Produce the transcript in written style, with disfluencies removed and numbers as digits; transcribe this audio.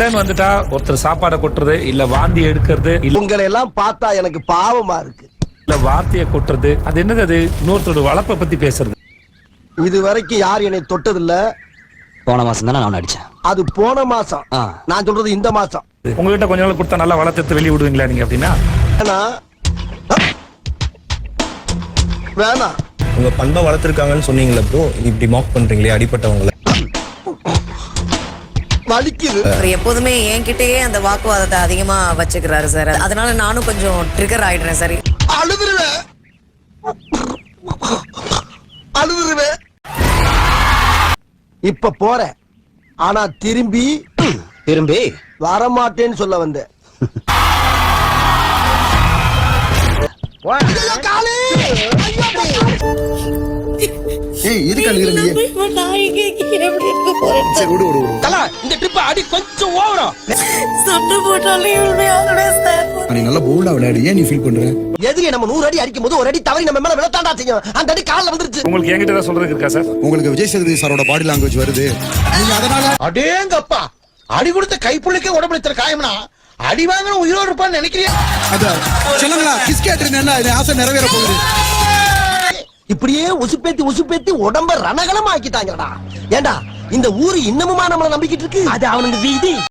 வந்துட்டா ஒருத்தர் சாப்பாடை கொட்டுறது இல்ல வாந்தி எடுக்கிறது இல்ல உங்களை எல்லாம் பார்த்தா எனக்கு பாவமா இருக்கு. இல்ல வார்த்தையை கொட்டுறது அது என்னது? அது இன்னொருத்தரோட வளர்ப்பை பத்தி பேசுறது. இது வரைக்கும் யார் என்னை தொட்டதில்ல. போன மாசம் தானே நான் அடிச்சேன். அது போன மாசம். நான் சொல்றது இந்த மாசம். உங்ககிட்ட கொஞ்ச நாள் கொடுத்தா நல்லா வளர்த்து வெளியே விடுவீங்களா நீங்க அப்படின்னா? வேணாம். உங்க பண்பை வளர்த்துருக்காங்கன்னு சொன்னீங்களா ப்ரோ, இப்படி மாக் பண்றீங்களே அடிப்பட்டவங்கள? வலிக்குது. எப்போதுமே என்கிட்டயே அந்த வாக்குவாதத்தை அதிகமா வச்சுக்கிறாரு சார். அதனால நானும் கொஞ்சம் ட்ரிகர் ஆயிடுறேன் சார். அழுதுருவேன் அழுதுருவேன். இப்ப போறேன், ஆனா திரும்பி வரமாட்டேன்னு சொல்ல வந்தேன். எதுக்கு நம்ம 100 அடி அடிக்கும் போது ஒரு அடி தவறி நம்ம மேல விழத்தாண்டா செய்யும். அந்த அடி கால்ல வந்துருச்சு. உங்களுக்கு என்கிட்ட ஏதாவது சொல்றதுக்கு இருக்கா சார்? உங்களுக்கு விஜய் சேதுபதி சாரோட பாடி லாங்குவேஜ் வருது. நீங்க அதனால அடேங்கப்பா, அடி கொடுத்த கைப்புள்ளிக்கே உடம்புல இத்தனை காயம்னா அடி வாங்கணும் உயிரோடு இருப்பான்னு நினைக்கிறீங்க? சொல்லுங்களா, கிஸ் கேட்டு ஆசை நிறைவேற போகுது. இப்படியே உசுப்பேத்தி உடம்ப ரணகலம் ஆக்கிட்டாங்கடா. ஏண்டா இந்த ஊரு இன்னமுமா நம்மள நம்பிக்கிட்டு இருக்கு? அது அவனுக்கு வீதி.